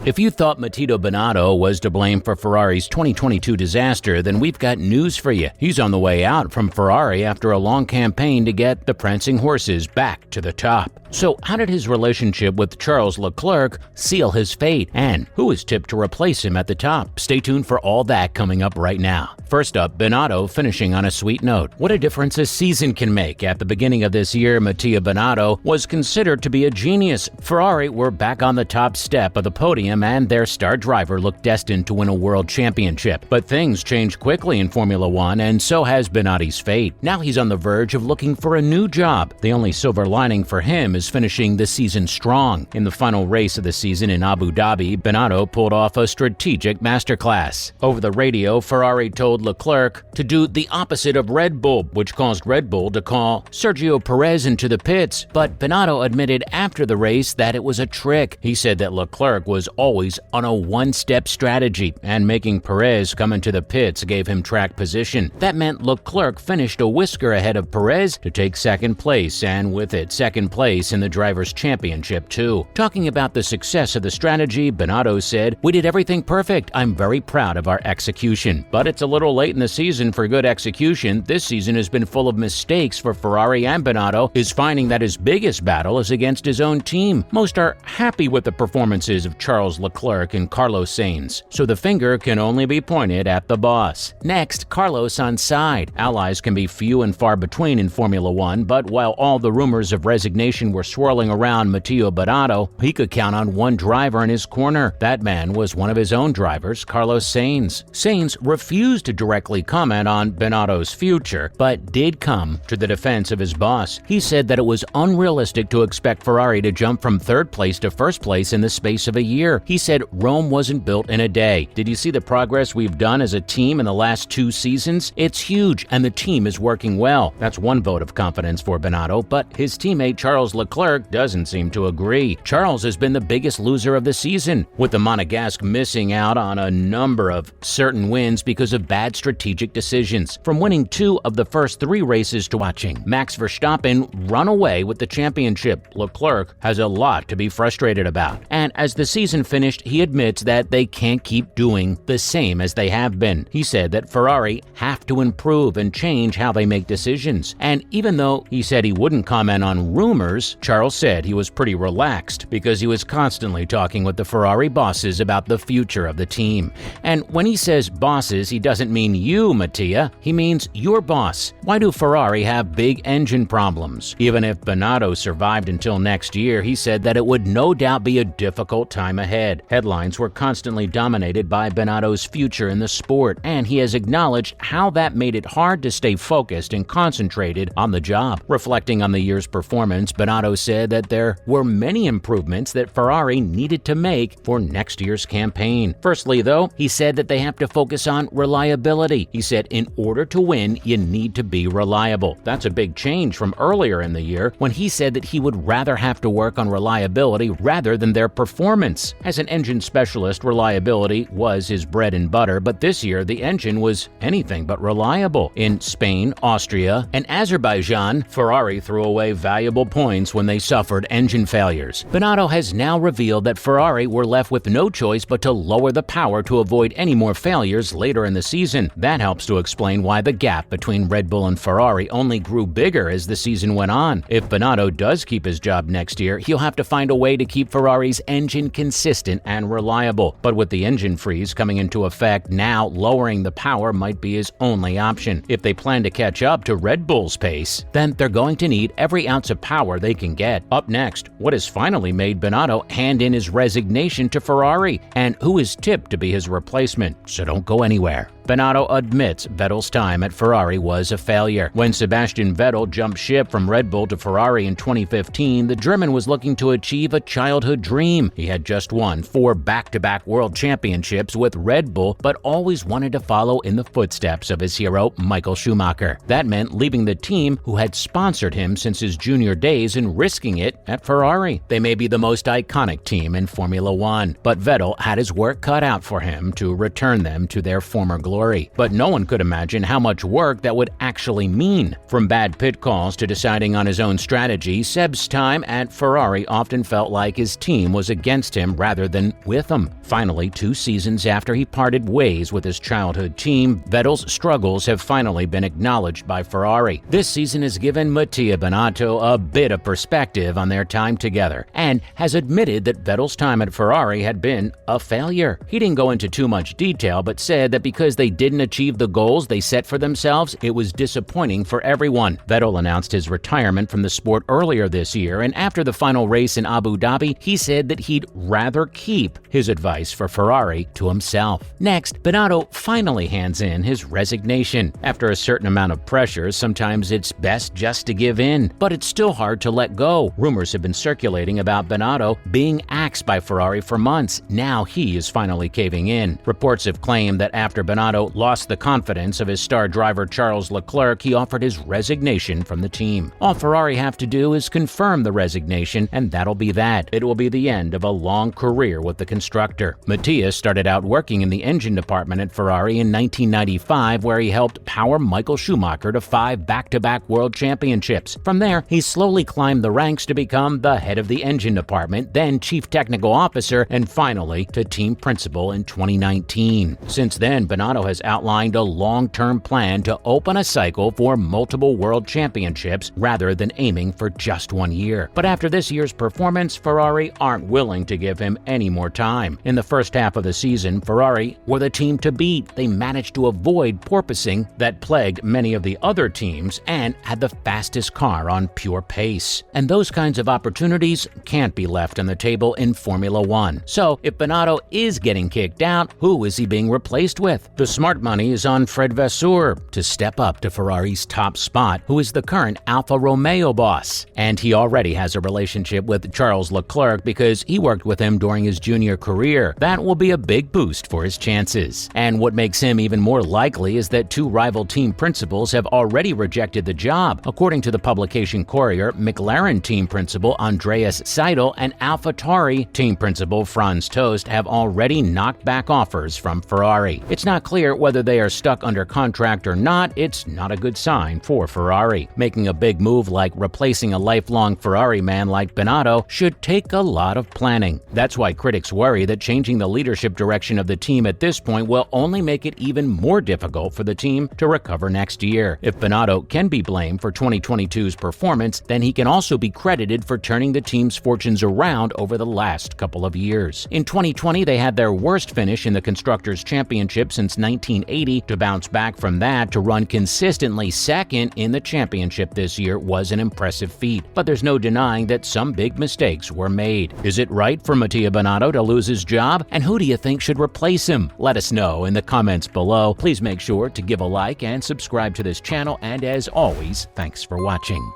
If you thought Mattia Binotto was to blame for Ferrari's 2022 disaster, then we've got news for you. He's on the way out from Ferrari after a long campaign to get the prancing horses back to the top. So how did his relationship with Charles Leclerc seal his fate? And who is tipped to replace him at the top? Stay tuned for all that coming up right now. First up, Binotto finishing on a sweet note. What a difference a season can make. At the beginning of this year, Mattia Binotto was considered to be a genius. Ferrari were back on the top step of the podium and their star driver looked destined to win a world championship. But things changed quickly in Formula One, and so has Binotto's fate. Now he's on the verge of looking for a new job. The only silver lining for him is finishing the season strong. In the final race of the season in Abu Dhabi, Binotto pulled off a strategic masterclass. Over the radio, Ferrari told Leclerc to do the opposite of Red Bull, which caused Red Bull to call Sergio Perez into the pits. But Binotto admitted after the race that it was a trick. He said that Leclerc was always on a one-step strategy, and making Perez come into the pits gave him track position. That meant Leclerc finished a whisker ahead of Perez to take second place, and with it, second place in the Drivers' Championship too. Talking about the success of the strategy, Binotto said, "We did everything perfect. I'm very proud of our execution. But it's a little late in the season for good execution. This season has been full of mistakes for Ferrari, and Binotto is finding that his biggest battle is against his own team. Most are happy with the performances of Charles Leclerc and Carlos Sainz, so the finger can only be pointed at the boss." Next, Carlos on side. Allies can be few and far between in Formula One, but while all the rumors of resignation were swirling around Mattia Binotto, he could count on one driver in his corner. That man was one of his own drivers, Carlos Sainz. Sainz refused to directly comment on Binotto's future, but did come to the defense of his boss. He said that it was unrealistic to expect Ferrari to jump from third place to first place in the space of a year. He said Rome wasn't built in a day. Did you see the progress we've done as a team in the last 2 seasons? It's huge, and the team is working well. That's one vote of confidence for Binotto, but his teammate Charles Leclerc doesn't seem to agree. Charles has been the biggest loser of the season, with the Monegasque missing out on a number of certain wins because of bad strategic decisions. From winning 2 of the first 3 races to watching Max Verstappen run away with the championship, Leclerc has a lot to be frustrated about. And as the season finished, he admits that they can't keep doing the same as they have been. He said that Ferrari have to improve and change how they make decisions. And even though he said he wouldn't comment on rumors, Charles said he was pretty relaxed because he was constantly talking with the Ferrari bosses about the future of the team. And when he says bosses, he doesn't mean you, Mattia. He means your boss. Why do Ferrari have big engine problems? Even if Binotto survived until next year, he said that it would no doubt be a difficult time ahead. Headlines were constantly dominated by Binotto's future in the sport, and he has acknowledged how that made it hard to stay focused and concentrated on the job. Reflecting on the year's performance, Binotto said that there were many improvements that Ferrari needed to make for next year's campaign. Firstly, though, he said that they have to focus on reliability. He said in order to win, you need to be reliable. That's a big change from earlier in the year when he said that he would rather have to work on reliability rather than their performance. As an engine specialist, reliability was his bread and butter, but this year the engine was anything but reliable. In Spain, Austria, and Azerbaijan, Ferrari threw away valuable points when they suffered engine failures. Binotto has now revealed that Ferrari were left with no choice but to lower the power to avoid any more failures later in the season. That helps to explain why the gap between Red Bull and Ferrari only grew bigger as the season went on. If Binotto does keep his job next year, he'll have to find a way to keep Ferrari's engine consistent and reliable. But with the engine freeze coming into effect now, lowering the power might be his only option. If they plan to catch up to Red Bull's pace, then they're going to need every ounce of power they can get. Up next, what has finally made Binotto hand in his resignation to Ferrari, and who is tipped to be his replacement, so don't go anywhere. Binotto admits Vettel's time at Ferrari was a failure. When Sebastian Vettel jumped ship from Red Bull to Ferrari in 2015, the German was looking to achieve a childhood dream. He had just won 4 back-to-back world championships with Red Bull, but always wanted to follow in the footsteps of his hero, Michael Schumacher. That meant leaving the team who had sponsored him since his junior days and risking it at Ferrari. They may be the most iconic team in Formula One, but Vettel had his work cut out for him to return them to their former glory. glory. But no one could imagine how much work that would actually mean. From bad pit calls to deciding on his own strategy, Seb's time at Ferrari often felt like his team was against him rather than with him. Finally, 2 seasons after he parted ways with his childhood team, Vettel's struggles have finally been acknowledged by Ferrari. This season has given Mattia Binotto a bit of perspective on their time together and has admitted that Vettel's time at Ferrari had been a failure. He didn't go into too much detail, but said that because they didn't achieve the goals they set for themselves, it was disappointing for everyone. Vettel announced his retirement from the sport earlier this year, and after the final race in Abu Dhabi, he said that he'd rather keep his advice for Ferrari to himself. Next, Binotto finally hands in his resignation. After a certain amount of pressure, sometimes it's best just to give in, but it's still hard to let go. Rumors have been circulating about Binotto being axed by Ferrari for months. Now he is finally caving in. Reports have claimed that after Binotto lost the confidence of his star driver Charles Leclerc, he offered his resignation from the team. All Ferrari have to do is confirm the resignation, and that'll be that. It will be the end of a long career with the constructor. Mattia started out working in the engine department at Ferrari in 1995, where he helped power Michael Schumacher to 5 back-to-back world championships. From there, he slowly climbed the ranks to become the head of the engine department, then chief technical officer, and finally to team principal in 2019. Since then, Binotto has outlined a long-term plan to open a cycle for multiple world championships rather than aiming for just 1 year. But after this year's performance, Ferrari aren't willing to give him any more time. In the first half of the season, Ferrari were the team to beat. They managed to avoid porpoising that plagued many of the other teams and had the fastest car on pure pace. And those kinds of opportunities can't be left on the table in Formula One. So if Binotto is getting kicked out, who is he being replaced with? The smart money is on Fred Vasseur to step up to Ferrari's top spot, who is the current Alfa Romeo boss. And he already has a relationship with Charles Leclerc because he worked with him during his junior career. That will be a big boost for his chances. And what makes him even more likely is that 2 rival team principals have already rejected the job. According to the publication Courier, McLaren team principal Andreas Seidel and AlphaTauri team principal Franz Tost have already knocked back offers from Ferrari. It's not clear whether they are stuck under contract or not. It's not a good sign for Ferrari. Making a big move like replacing a lifelong Ferrari man like Binotto should take a lot of planning. That's why critics worry that changing the leadership direction of the team at this point will only make it even more difficult for the team to recover next year. If Binotto can be blamed for 2022's performance, then he can also be credited for turning the team's fortunes around over the last couple of years. In 2020, they had their worst finish in the Constructors' Championship since 1980. To bounce back from that to run consistently second in the championship this year was an impressive feat. But there's no denying that some big mistakes were made. Is it right for Mattia Binotto to lose his job? And who do you think should replace him? Let us know in the comments below. Please make sure to give a like and subscribe to this channel. And as always, thanks for watching.